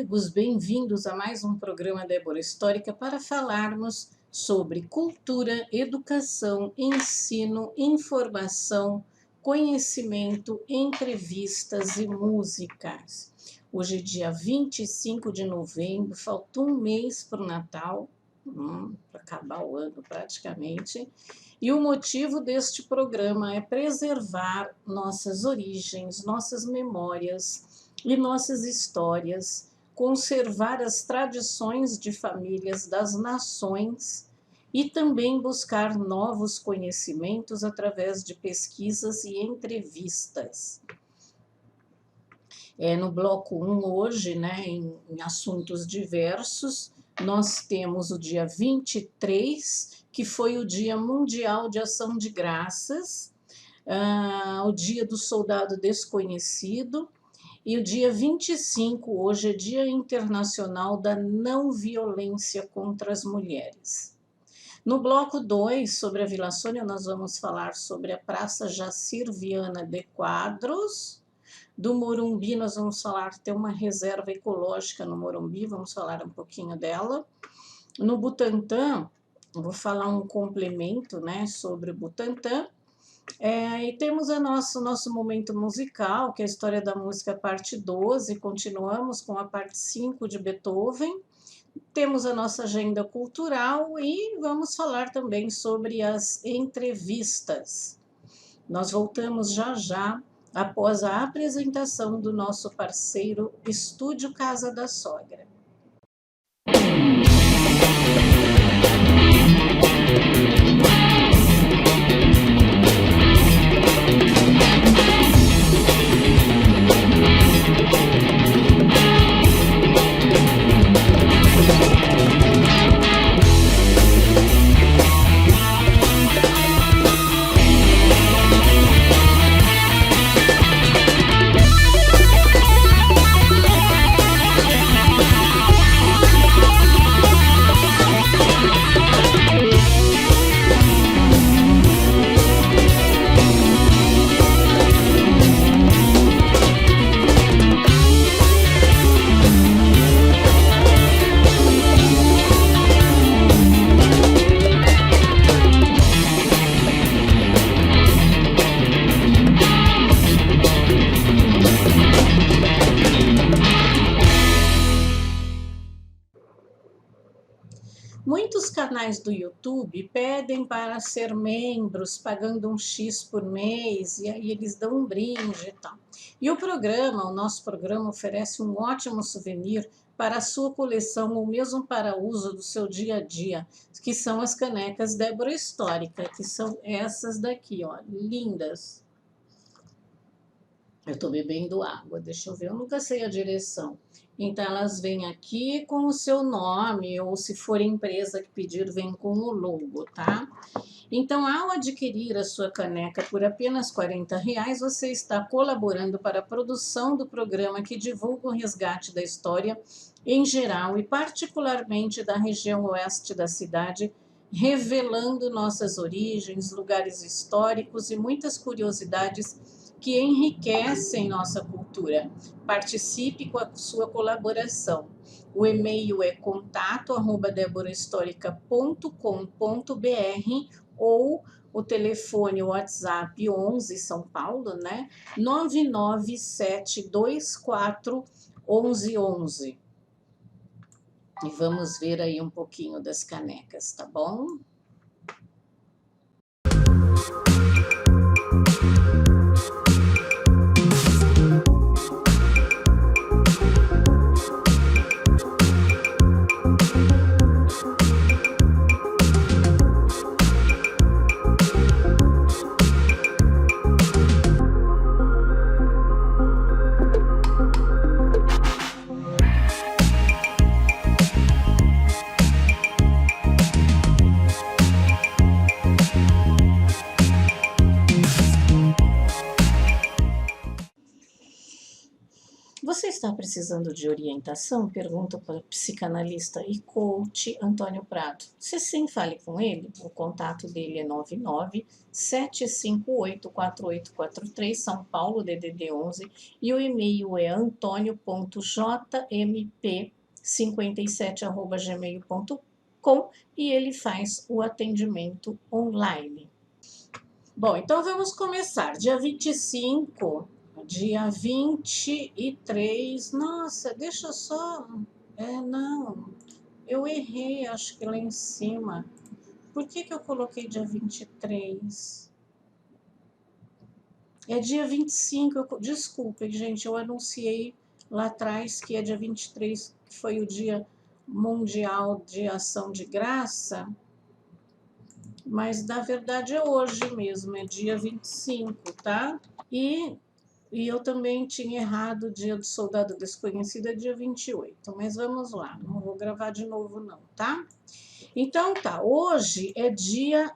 amigos, bem-vindos a mais um programa Débora Histórica para falarmos sobre cultura, educação, ensino, informação, conhecimento, entrevistas e músicas. Hoje é dia 25 de novembro, falta um mês para o Natal, para acabar o ano praticamente, e o motivo deste programa é preservar nossas origens, nossas memórias e nossas histórias, conservar as tradições de famílias das nações e também buscar novos conhecimentos através de pesquisas e entrevistas. No bloco 1 hoje, em assuntos diversos, nós temos o dia 23, que foi o Dia Mundial de Ação de Graças, o Dia do Soldado Desconhecido, e o dia 25, hoje, é Dia Internacional da Não Violência contra as Mulheres. No bloco 2, sobre a Vila Sônia, nós vamos falar sobre a Praça Jacir Viana de Quadros. Do Morumbi, nós vamos falar, tem uma reserva ecológica no Morumbi, vamos falar um pouquinho dela. No Butantã, vou falar um complemento, sobre o Butantã. E temos o nosso momento musical, que é a História da Música, parte 12, continuamos com a parte 5 de Beethoven. Temos a nossa agenda cultural e vamos falar também sobre as entrevistas. Nós voltamos já após a apresentação do nosso parceiro Estúdio Casa da Sogra. Muitos canais do YouTube pedem para ser membros, pagando um X por mês, e aí eles dão um brinde e tal. E o nosso programa oferece um ótimo souvenir para a sua coleção, ou mesmo para uso do seu dia a dia, que são as canecas Débora Histórica, que são essas daqui, ó, lindas. Eu estou bebendo água, deixa eu ver, eu nunca sei a direção. Então, elas vêm aqui com o seu nome, ou se for empresa que pedir, vem com o logo, tá? Então, ao adquirir a sua caneca por apenas R$40, você está colaborando para a produção do programa que divulga o resgate da história em geral e particularmente da região oeste da cidade, revelando nossas origens, lugares históricos e muitas curiosidades que enriquecem nossa cultura. Participe com a sua colaboração. O e-mail é contato@deborahistorica.com.br ou o telefone WhatsApp 11 São Paulo, 997241111. E vamos ver aí um pouquinho das canecas, tá bom? precisando de orientação? Pergunta para o psicanalista e coach Antônio Prado. Se sim, fale com ele. O contato dele é 99-758-4843, São Paulo, DDD 11, e o e-mail é antonio.jmp57@gmail.com e ele faz o atendimento online. Bom, então vamos começar. Dia 25, dia 23. Nossa, deixa eu só. Não, eu errei, acho que lá em cima. Por que eu coloquei dia 23? É dia 25. Desculpem, gente, eu anunciei lá atrás que é dia 23, que foi o Dia Mundial de Ação de Graça. Mas, na verdade, é hoje mesmo, é dia 25, tá? E eu também tinha errado o dia do Soldado Desconhecido, é dia 28. Mas vamos lá, não vou gravar de novo não, tá? Então, tá, hoje é dia...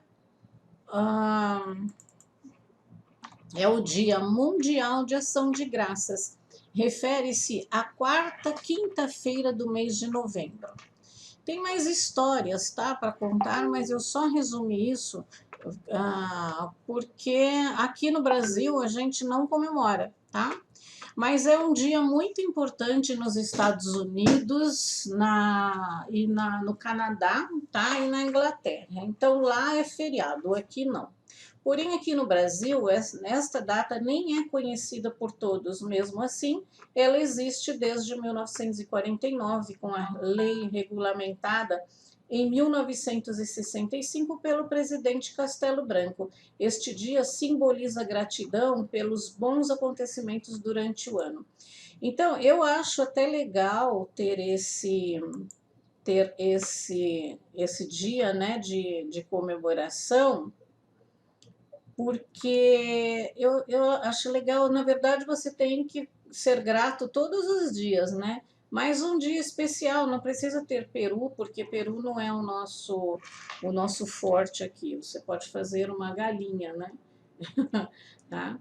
é o Dia Mundial de Ação de Graças. Refere-se à quarta quinta-feira do mês de novembro. Tem mais histórias, tá, para contar, mas eu só resumi isso porque aqui no Brasil a gente não comemora, tá? Mas é um dia muito importante nos Estados Unidos no Canadá, tá? E na Inglaterra. Então lá é feriado, aqui não. Porém, aqui no Brasil, esta data nem é conhecida por todos. Mesmo assim, ela existe desde 1949, com a lei regulamentada em 1965 pelo presidente Castelo Branco. Este dia simboliza gratidão pelos bons acontecimentos durante o ano. Então, eu acho até legal ter esse dia, né, de comemoração, porque eu acho legal. Na verdade, você tem que ser grato todos os dias, né? Mas um dia especial, não precisa ter peru, porque peru não é o nosso forte aqui. Você pode fazer uma galinha, né? Tá?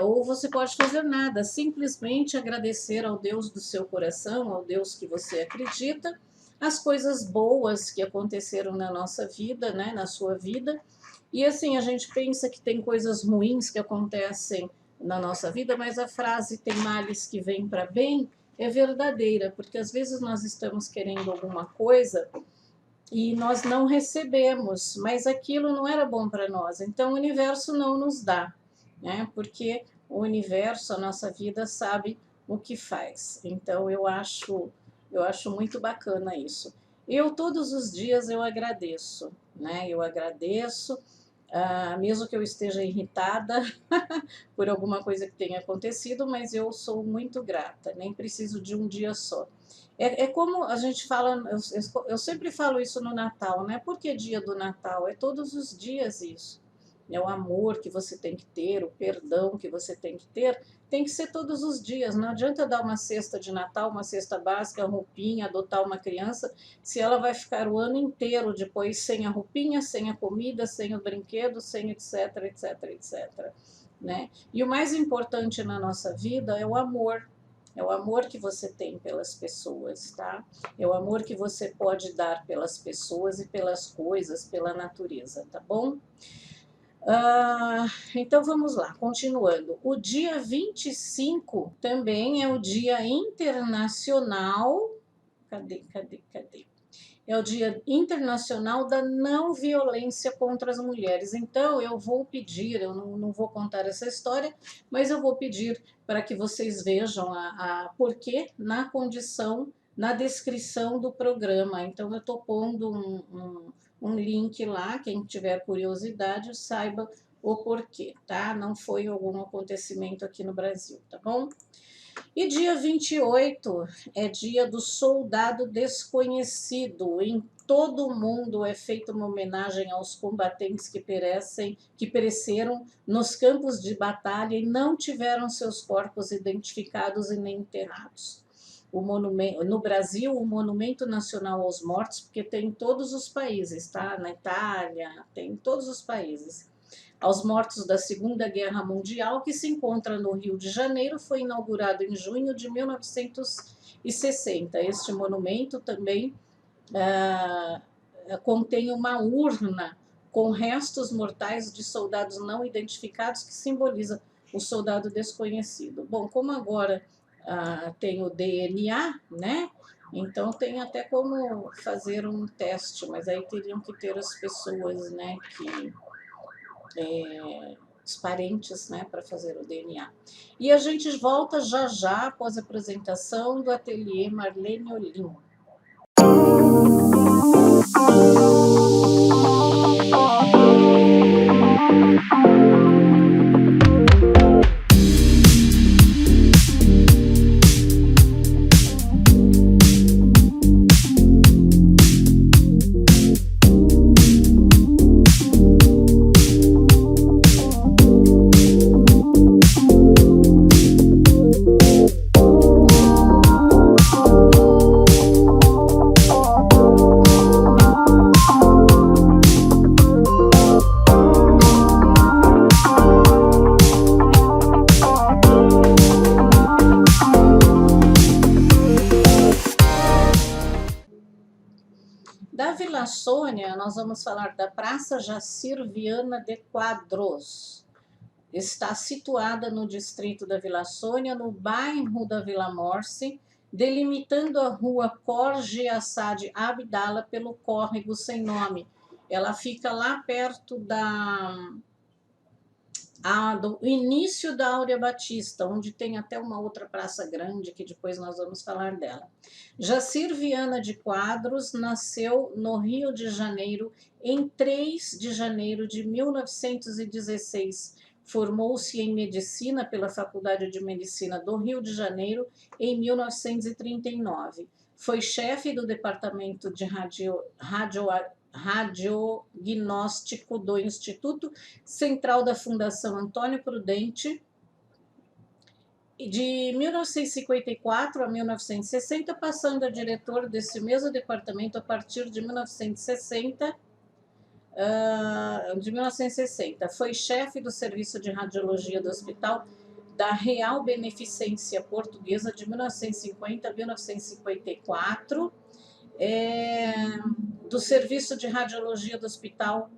Ou você pode fazer nada, simplesmente agradecer ao Deus do seu coração, ao Deus que você acredita, as coisas boas que aconteceram na nossa vida, né? Na sua vida. E assim, a gente pensa que tem coisas ruins que acontecem na nossa vida, mas a frase "tem males que vêm para bem" é verdadeira, porque às vezes nós estamos querendo alguma coisa e nós não recebemos, mas aquilo não era bom para nós, então o universo não nos dá, né? Porque o universo, a nossa vida, sabe o que faz. Então eu acho muito bacana isso. Todos os dias eu agradeço, né? Eu agradeço. Mesmo que eu esteja irritada por alguma coisa que tenha acontecido, mas eu sou muito grata, nem preciso de um dia só. É como a gente fala, eu sempre falo isso no Natal, né? Por que dia do Natal? É todos os dias isso. É o amor que você tem que ter, o perdão que você tem que ser todos os dias. Não adianta dar uma cesta de Natal, uma cesta básica, roupinha, adotar uma criança, se ela vai ficar o ano inteiro depois sem a roupinha, sem a comida, sem o brinquedo, sem etc, etc, etc. Né? E o mais importante na nossa vida é o amor. É o amor que você tem pelas pessoas, tá? É o amor que você pode dar pelas pessoas e pelas coisas, pela natureza, tá bom? Então vamos lá, continuando. O dia 25 também é o Dia Internacional. Cadê? É o Dia Internacional da Não Violência contra as Mulheres. Então eu vou pedir, eu não vou contar essa história, mas eu vou pedir para que vocês vejam porquê na descrição do programa. Então eu estou pondo um link lá, quem tiver curiosidade saiba o porquê, tá? Não foi algum acontecimento aqui no Brasil, tá bom? E dia 28 é dia do Soldado Desconhecido. Em todo o mundo é feita uma homenagem aos combatentes que pereceram nos campos de batalha e não tiveram seus corpos identificados e nem enterrados. No Brasil, o Monumento Nacional aos Mortos, porque tem em todos os países, tá? Na Itália, tem em todos os países. aos mortos da Segunda Guerra Mundial, que se encontra no Rio de Janeiro, foi inaugurado em junho de 1960. Este monumento também contém uma urna com restos mortais de soldados não identificados, que simboliza o soldado desconhecido. Bom, como agora tem o DNA, né? Então tem até como fazer um teste, mas aí teriam que ter as pessoas, né, os parentes, né, para fazer o DNA. E a gente volta já já após a apresentação do ateliê Marlene Olim. Da Vila Sônia, nós vamos falar da Praça Jacir Viana de Quadros. Está situada no distrito da Vila Sônia, no bairro da Vila Morse, delimitando a rua Jorge Assad Abdala pelo córrego sem nome. Ela fica lá perto do início da Áurea Batista, onde tem até uma outra praça grande, que depois nós vamos falar dela. Jacir Viana de Quadros nasceu no Rio de Janeiro em 3 de janeiro de 1916. Formou-se em Medicina pela Faculdade de Medicina do Rio de Janeiro em 1939. Foi chefe do Departamento de Radiognóstico do Instituto Central da Fundação Antônio Prudente, de 1954 a 1960, passando a diretor desse mesmo departamento a partir de 1960. Foi chefe do Serviço de Radiologia do Hospital da Real Beneficência Portuguesa de 1950 a 1954, do Serviço de Radiologia do Hospital...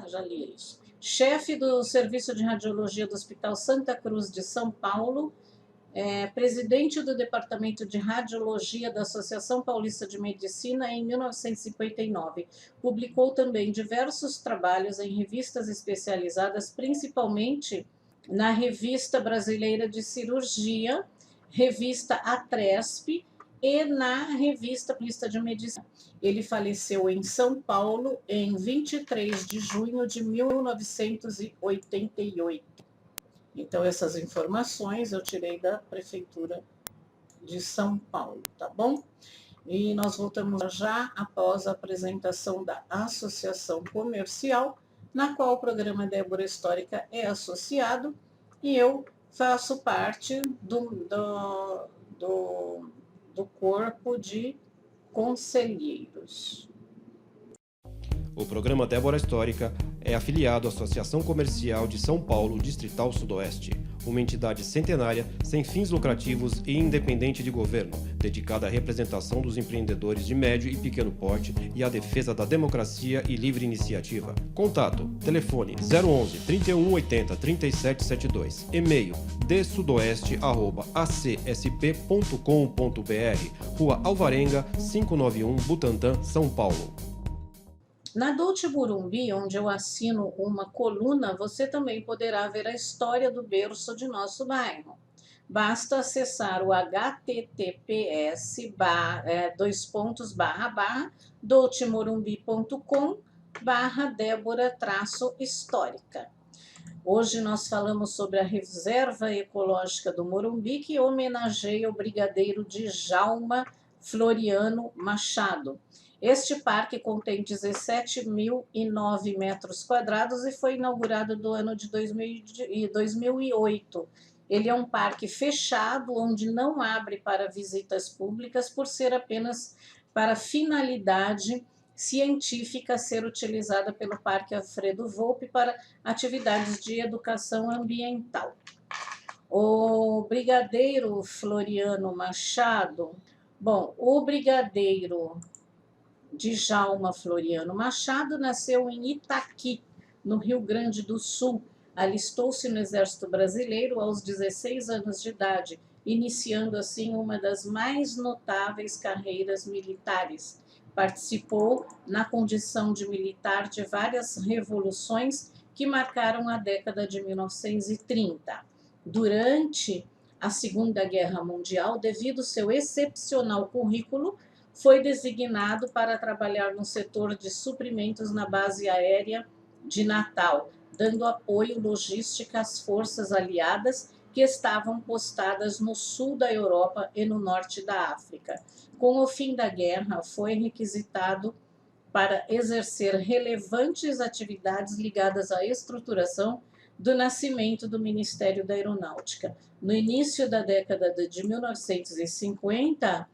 já li isso. Chefe do Serviço de Radiologia do Hospital Santa Cruz de São Paulo, presidente do Departamento de Radiologia da Associação Paulista de Medicina em 1959. Publicou também diversos trabalhos em revistas especializadas, principalmente na Revista Brasileira de Cirurgia, Revista Atresp e na Revista Paulista de Medicina. Ele faleceu em São Paulo em 23 de junho de 1988. Então, essas informações eu tirei da Prefeitura de São Paulo, tá bom? E nós voltamos já após a apresentação da Associação Comercial, na qual o programa Débora Histórica é associado, e eu faço parte do corpo de conselheiros. O programa Débora Histórica é afiliado à Associação Comercial de São Paulo, Distrital Sudoeste, uma entidade centenária, sem fins lucrativos e independente de governo, dedicada à representação dos empreendedores de médio e pequeno porte e à defesa da democracia e livre iniciativa. Contato: telefone 011 31 80 37 72, e-mail dsudoeste@acsp.com.br, Rua Alvarenga, 591, Butantã, São Paulo. Na Dolce Burumbi, onde eu assino uma coluna, você também poderá ver a história do berço de nosso bairro. Basta acessar o https://dolcemorumbi.com/Débora-histórica. Hoje nós falamos sobre a Reserva Ecológica do Morumbi, que homenageia o brigadeiro Djalma Floriano Machado. Este parque contém 17.009 metros quadrados e foi inaugurado no ano de 2008. Ele é um parque fechado, onde não abre para visitas públicas, por ser apenas para finalidade científica a ser utilizada pelo Parque Alfredo Volpi para atividades de educação ambiental. O brigadeiro Floriano Machado, bom, o brigadeiro Djalma Floriano Machado nasceu em Itaqui, no Rio Grande do Sul. Alistou-se no Exército Brasileiro aos 16 anos de idade, iniciando assim uma das mais notáveis carreiras militares. Participou na condição de militar de várias revoluções que marcaram a década de 1930. Durante a Segunda Guerra Mundial, devido ao seu excepcional currículo, foi designado para trabalhar no setor de suprimentos na base aérea de Natal, dando apoio logístico às forças aliadas que estavam postadas no sul da Europa e no norte da África. Com o fim da guerra, foi requisitado para exercer relevantes atividades ligadas à estruturação do nascimento do Ministério da Aeronáutica. No início da década de 1950,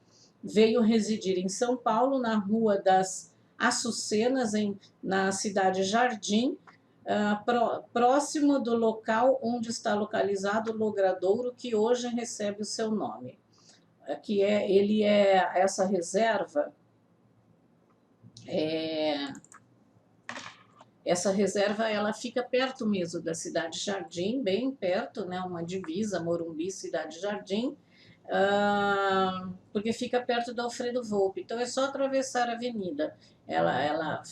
veio residir em São Paulo, na Rua das Açucenas, na cidade Jardim, próximo do local onde está localizado o Logradouro, que hoje recebe o seu nome. Essa reserva ela fica perto mesmo da cidade Jardim, bem perto, né, uma divisa, Morumbi, cidade Jardim, porque fica perto do Alfredo Volpi. Então é só atravessar a avenida. Ela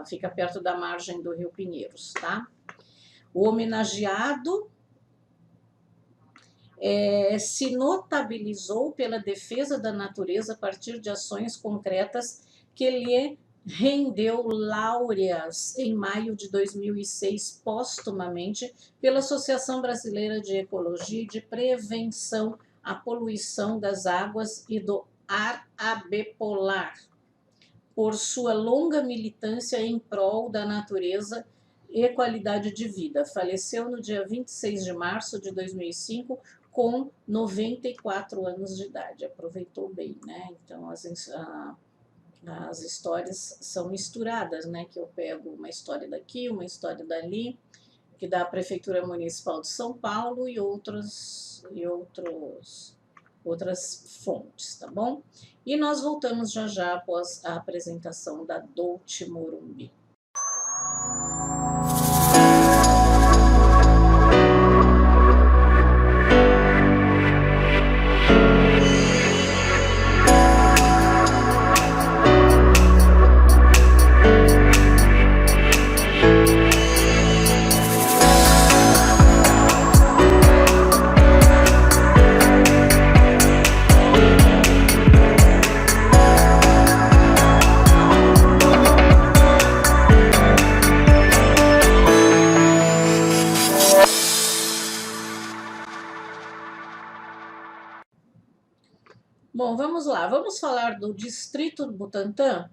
fica perto da margem do Rio Pinheiros, tá? O homenageado se notabilizou pela defesa da natureza a partir de ações concretas que lhe rendeu láureas em maio de 2006, póstumamente, pela Associação Brasileira de Ecologia e de Prevenção à Poluição das Águas e do Ar Abepolar, por sua longa militância em prol da natureza e qualidade de vida. Faleceu no dia 26 de março de 2005, com 94 anos de idade. Aproveitou bem, né? Então, as histórias são misturadas, né? Que eu pego uma história daqui, uma história dali, que da Prefeitura Municipal de São Paulo e outras fontes, tá bom? E nós voltamos já após a apresentação da Dolce Morumbi. Bom, vamos lá, vamos falar do Distrito do Butantã.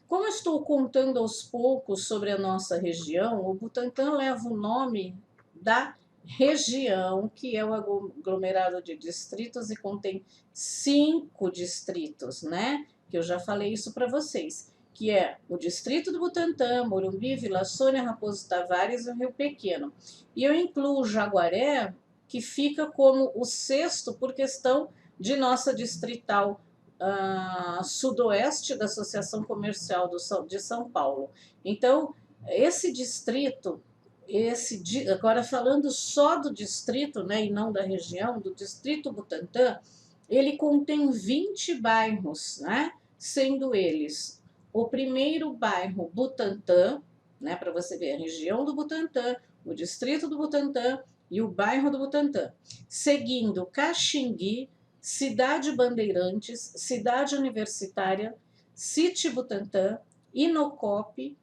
Como eu estou contando aos poucos sobre a nossa região, o Butantã leva o nome da região, que é o aglomerado de distritos e contém 5 distritos, né? Que eu já falei isso para vocês, que é o Distrito do Butantã, Morumbi, Vila Sônia, Raposo Tavares e o Rio Pequeno. E eu incluo o Jaguaré, que fica como o 6º por questão de nossa distrital sudoeste da Associação Comercial de São Paulo. Então, esse distrito, agora falando só do distrito, né, e não da região, do Distrito Butantã, ele contém 20 bairros, né, sendo eles o primeiro bairro Butantã, né, para você ver a região do Butantã, o Distrito do Butantã e o bairro do Butantã, seguindo Caxingui, Cidade Bandeirantes, Cidade Universitária, City Butantã, Inocope,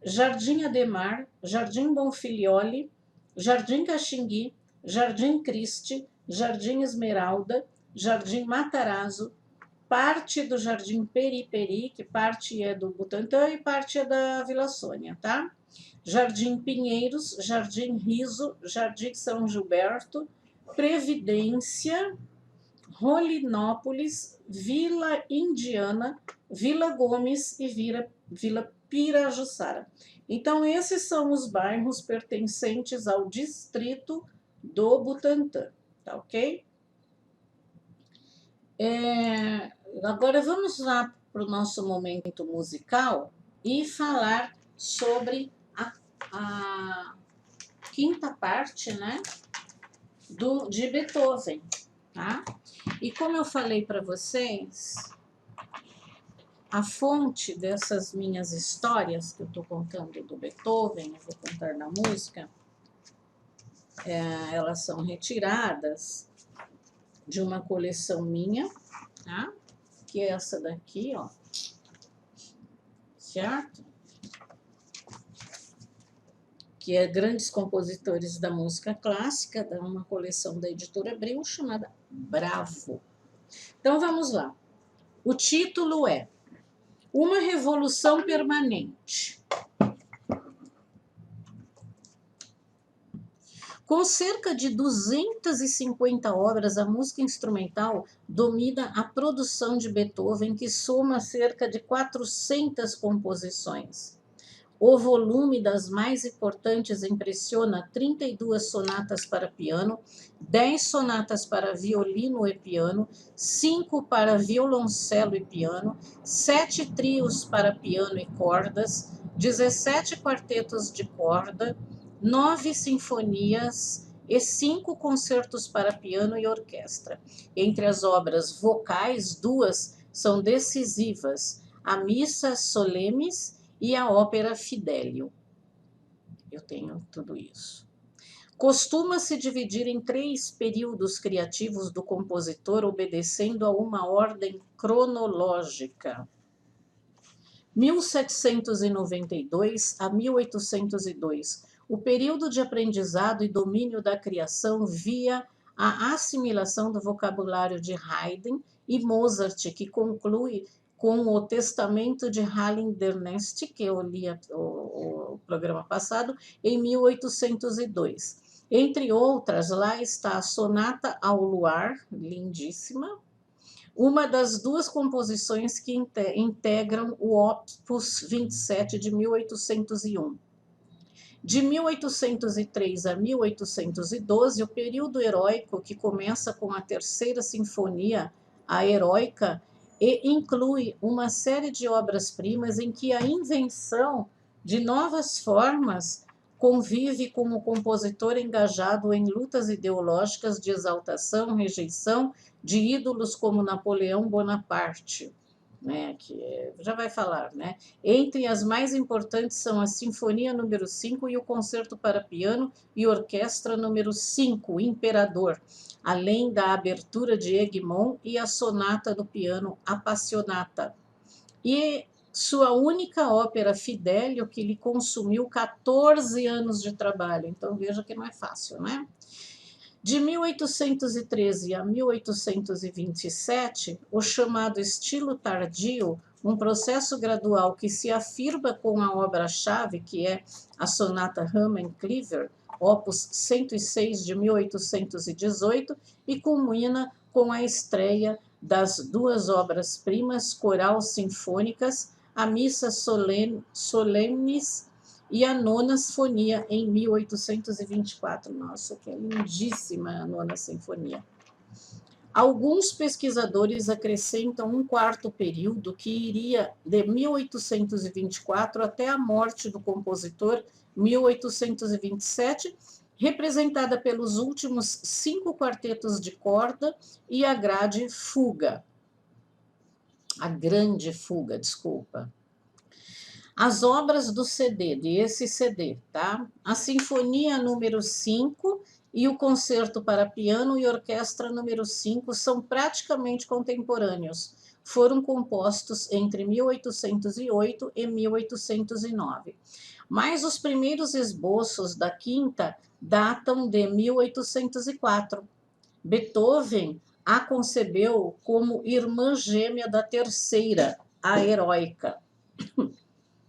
Jardim Ademar, Jardim Bonfilioli, Jardim Caxingui, Jardim Cristi, Jardim Esmeralda, Jardim Matarazzo, parte do Jardim Periperi, que parte é do Butantã e parte é da Vila Sônia, tá? Jardim Pinheiros, Jardim Riso, Jardim São Gilberto, Previdência, Rolinópolis, Vila Indiana, Vila Gomes e Vila Pirajussara. Então, esses são os bairros pertencentes ao distrito do Butantã, tá ok? Agora vamos lá para o nosso momento musical e falar sobre a quinta parte, né, de Beethoven, tá? E como eu falei para vocês, a fonte dessas minhas histórias que eu estou contando do Beethoven, eu vou contar na música, elas são retiradas de uma coleção minha, tá? Que é essa daqui, ó, certo? Que é Grandes Compositores da Música Clássica, de uma coleção da editora Abril, chamada Bravo. Então, vamos lá. O título é Uma Revolução Permanente. Com cerca de 250 obras, a música instrumental domina a produção de Beethoven, que soma cerca de 400 composições. O volume das mais importantes impressiona 32 sonatas para piano, 10 sonatas para violino e piano, 5 para violoncelo e piano, 7 trios para piano e cordas, 17 quartetos de corda, 9 sinfonias e 5 concertos para piano e orquestra. Entre as obras vocais, 2 são decisivas, a Missa Solemis e a ópera Fidelio. Eu tenho tudo isso. Costuma-se dividir em 3 períodos criativos do compositor, obedecendo a uma ordem cronológica. 1792 a 1802, o período de aprendizado e domínio da criação via a assimilação do vocabulário de Haydn e Mozart, que conclui com o Testamento de Halin-der-Nest, que eu li o programa passado, em 1802. Entre outras, lá está a Sonata ao Luar, lindíssima, uma das 2 composições que integram o Opus 27 de 1801. De 1803 a 1812, o período heróico, que começa com a Terceira Sinfonia, a Heróica, e inclui uma série de obras-primas em que a invenção de novas formas convive com o compositor engajado em lutas ideológicas de exaltação, rejeição de ídolos como Napoleão Bonaparte, né, que já vai falar, né? Entre as mais importantes são a Sinfonia número 5 e o Concerto para Piano e Orquestra número 5, Imperador, além da abertura de Egmont e a Sonata do Piano Appassionata. E sua única ópera Fidelio, que lhe consumiu 14 anos de trabalho. Então, veja que não é fácil, né? De 1813 a 1827, o chamado estilo tardio, um processo gradual que se afirma com a obra-chave, que é a Sonata Hamann-Cleaver, opus 106 de 1818, e culmina com a estreia das 2 obras-primas coral-sinfônicas, a Missa Solemnis e a Nona Sinfonia, em 1824. Nossa, que é lindíssima a Nona Sinfonia. Alguns pesquisadores acrescentam um 4º período que iria de 1824 até a morte do compositor, 1827, representada pelos últimos 5 quartetos de corda e a grande fuga, desculpa. As obras do desse CD, tá? A Sinfonia número 5 e o Concerto para Piano e Orquestra número 5 são praticamente contemporâneos. Foram compostos entre 1808 e 1809. Mas os primeiros esboços da quinta datam de 1804. Beethoven a concebeu como irmã gêmea da terceira, a Heróica.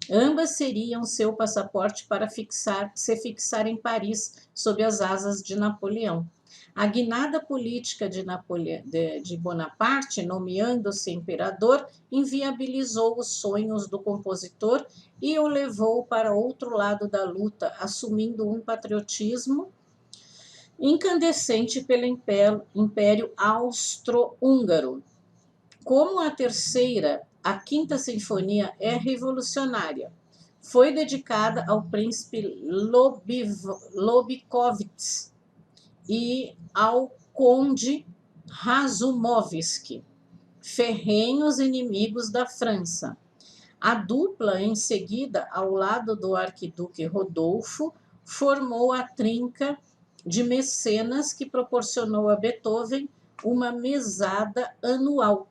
Ambas seriam seu passaporte para se fixar em Paris, sob as asas de Napoleão. A guinada política de Bonaparte, nomeando-se imperador, inviabilizou os sonhos do compositor e o levou para outro lado da luta, assumindo um patriotismo incandescente pelo Império Austro-Húngaro. Como a quinta sinfonia é revolucionária, foi dedicada ao príncipe Lobkowitz e ao conde Razumovsky, ferrenhos inimigos da França. A dupla, em seguida, ao lado do arquiduque Rodolfo, formou a trinca de mecenas que proporcionou a Beethoven uma mesada anual.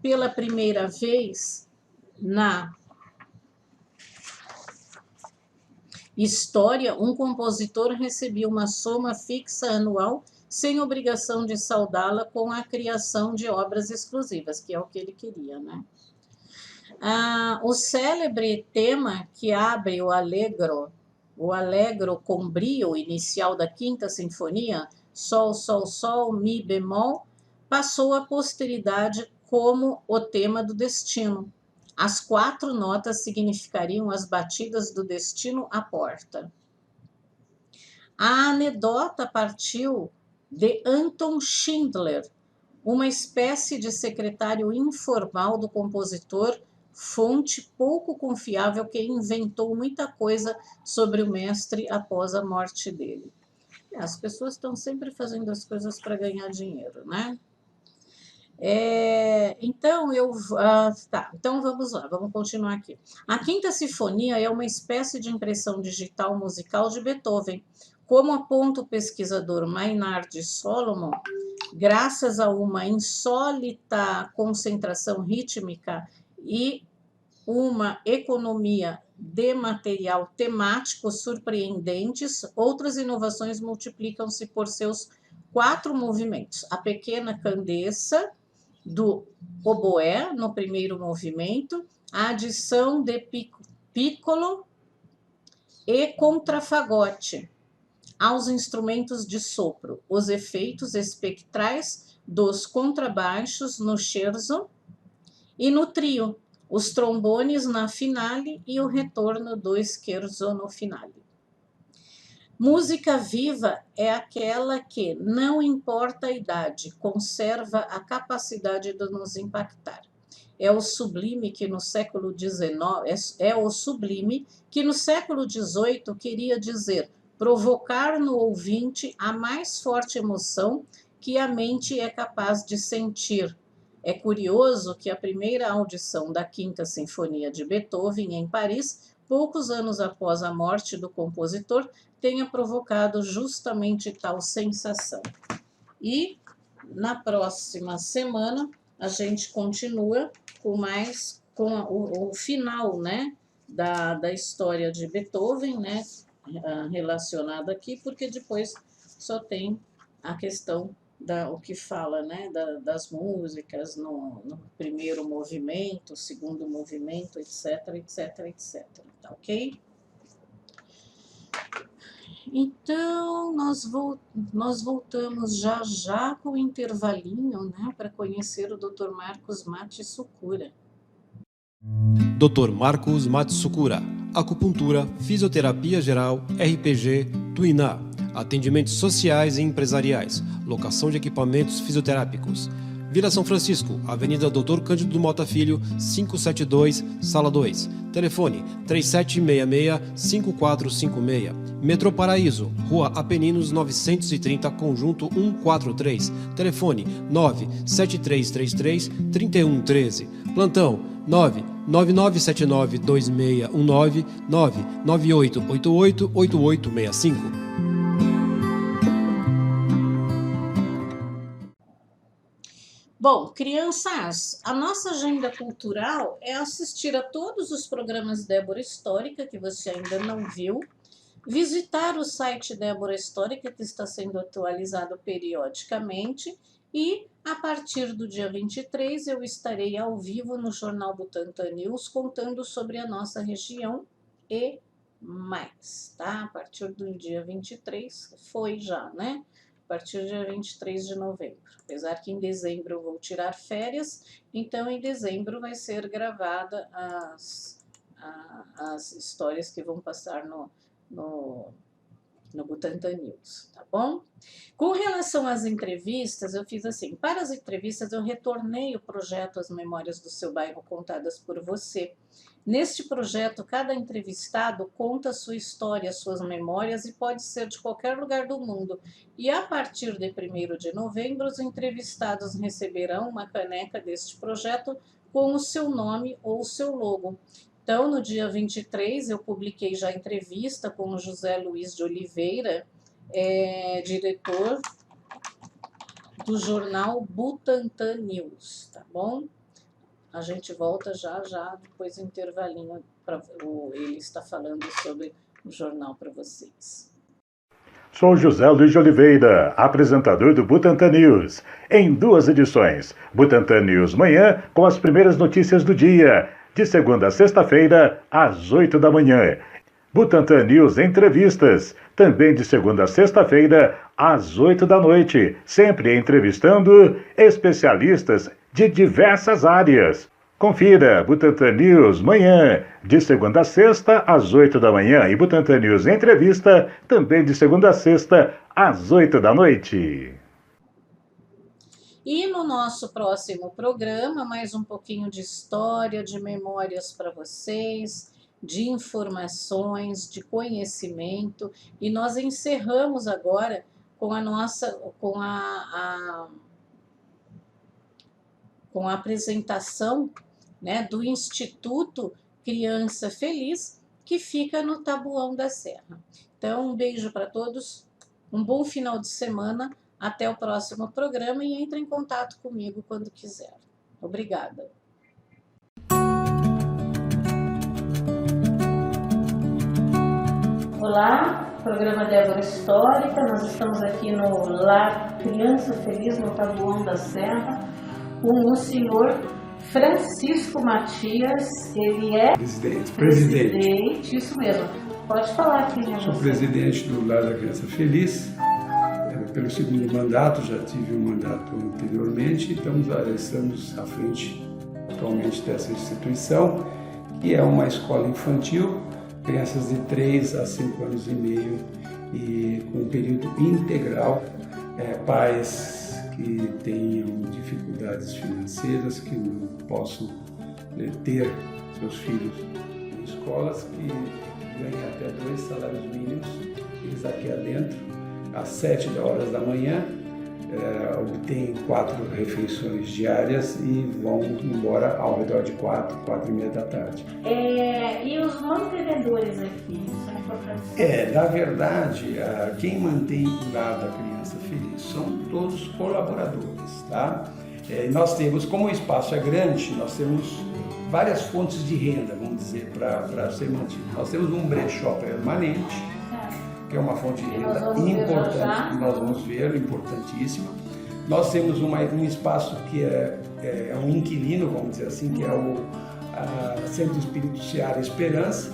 Pela primeira vez na história, um compositor recebia uma soma fixa anual sem obrigação de saudá-la com a criação de obras exclusivas, que é o que ele queria, né? O célebre tema que abre o Allegro com brio inicial da quinta sinfonia, Sol, Sol, Sol, Mi bemol, passou à posteridade como o tema do destino. As 4 notas significariam as batidas do destino à porta. A anedota partiu de Anton Schindler, uma espécie de secretário informal do compositor, fonte pouco confiável que inventou muita coisa sobre o mestre após a morte dele. As pessoas estão sempre fazendo as coisas para ganhar dinheiro, né? Então vamos lá, vamos continuar aqui. A quinta sinfonia é uma espécie de impressão digital musical de Beethoven. Como aponta o pesquisador Maynard Solomon, graças a uma insólita concentração rítmica e uma economia de material temático surpreendentes, outras inovações multiplicam-se por seus 4 movimentos. A pequena candessa do oboé no primeiro movimento, a adição de piccolo e contrafagote aos instrumentos de sopro, os efeitos espectrais dos contrabaixos no scherzo e no trio, os trombones na finale e o retorno do scherzo no finale. Música viva é aquela que, não importa a idade, conserva a capacidade de nos impactar. É o sublime que no século XIX, o sublime que no século XVIII queria dizer provocar no ouvinte a mais forte emoção que a mente é capaz de sentir. É curioso que a primeira audição da Quinta Sinfonia de Beethoven em Paris, poucos anos após a morte do compositor, tenha provocado justamente tal sensação. E na próxima semana a gente continua com o final, né, da história de Beethoven, né, relacionada aqui, porque depois só tem a questão o que fala, né, das músicas no primeiro movimento, segundo movimento, etc, etc, etc. Tá ok? Então, nós voltamos já com o intervalinho, né, para conhecer o Dr. Marcos Matsukura. Dr. Marcos Matsukura, acupuntura, fisioterapia geral, RPG, Tuiná, atendimentos sociais e empresariais, locação de equipamentos fisioterápicos. Vila São Francisco, Avenida Dr. Cândido Mota Filho, 572, Sala 2. Telefone 3766-5456. Metrô Paraíso, Rua Apeninos 930, Conjunto 143. Telefone 97333-3113. Plantão 99979-2619, 99888-8865. Bom, crianças, a nossa agenda cultural é assistir a todos os programas Débora Histórica, que você ainda não viu, visitar o site Débora Histórica, que está sendo atualizado periodicamente, e a partir do dia 23 eu estarei ao vivo no Jornal Butantan News contando sobre a nossa região e mais, tá? A partir do dia 23, foi já, né? A partir do dia 23 de novembro. Apesar que em dezembro eu vou tirar férias, então em dezembro vai ser gravada as histórias que vão passar no Butantan News, tá bom? Com relação às entrevistas, eu fiz assim, para as entrevistas eu retornei o projeto As Memórias do Seu Bairro Contadas por Você. Neste projeto, cada entrevistado conta a sua história, suas memórias e pode ser de qualquer lugar do mundo. E a partir de 1º de novembro, os entrevistados receberão uma caneca deste projeto com o seu nome ou o seu logo. Então, no dia 23, eu publiquei já a entrevista com o José Luiz de Oliveira, diretor do jornal Butantan News, tá bom? A gente volta já depois do intervalinho, ele está falando sobre o jornal para vocês. Sou José Luiz de Oliveira, apresentador do Butantan News, em 2 edições. Butantan News Manhã, com as primeiras notícias do dia, de segunda a sexta-feira, às 8 da manhã. Butantan News Entrevistas, também de segunda a sexta-feira, às 8 da noite, sempre entrevistando especialistas de diversas áreas. Confira Butantan News Manhã, de segunda a sexta, às 8 da manhã, e Butantan News Entrevista, também de segunda a sexta, às 8 da noite. E no nosso próximo programa, mais um pouquinho de história, de memórias para vocês, de informações, de conhecimento, e nós encerramos agora com a apresentação, né, do Instituto Criança Feliz, que fica no Taboão da Serra. Então, um beijo para todos, um bom final de semana, até o próximo programa e entre em contato comigo quando quiser. Obrigada. Olá, programa Débora Histórica, nós estamos aqui no Lar Criança Feliz, no Taboão da Serra, com o senhor Francisco Matias, ele é presidente, isso mesmo. Pode falar aqui, né? Sou presidente do Lar da Criança Feliz, pelo 2º mandato, já tive um mandato anteriormente, então estamos à frente atualmente dessa instituição, que é uma escola infantil, crianças de 3 a 5 anos e meio e com um período integral, pais que tenham dificuldades financeiras, que não possam ter seus filhos em escolas, que ganham até 2 salários mínimos, eles aqui adentro, às 7 horas da manhã, obtêm 4 refeições diárias e vão embora ao redor de 4 e meia da tarde. E os mantenedores aqui são importantes? Na verdade, quem mantém o Lar da Criança Feliz são todos colaboradores, tá? Nós temos, como o espaço é grande, nós temos várias fontes de renda, vamos dizer, para ser mantido. Nós temos um brechó permanente, que é uma fonte de renda importante, que nós vamos ver, importantíssima. Nós temos um espaço que é um inquilino, vamos dizer assim, que é o Centro Espírito Seara Esperança,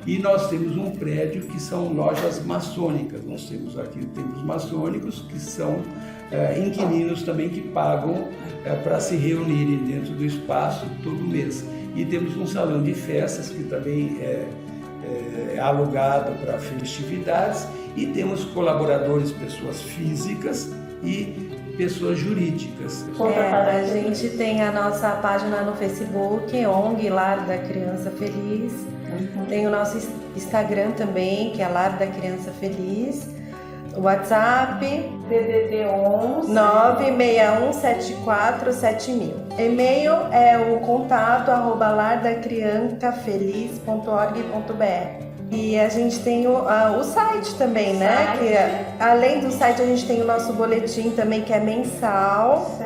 e nós temos um prédio que são lojas maçônicas. Nós temos aqui templos maçônicos, que são inquilinos também que pagam para se reunirem dentro do espaço todo mês. E temos um salão de festas que também é alugado para festividades, e temos colaboradores, pessoas físicas e pessoas jurídicas. A gente tem a nossa página no Facebook, ONG Lar da Criança Feliz. Tem o nosso Instagram também, que é Lar da Criança Feliz. O WhatsApp DDD 11 961747000. E-mail é o contato@lardacriancafeliz.org.br. E a gente tem o site também, né? Que além do site a gente tem o nosso boletim também, que é mensal,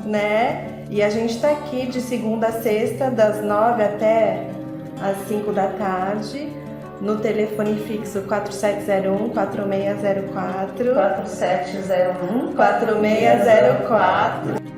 né? E a gente está aqui de segunda a sexta, das 9 até às 5 da tarde, no telefone fixo 4701-4604. 4701-4604.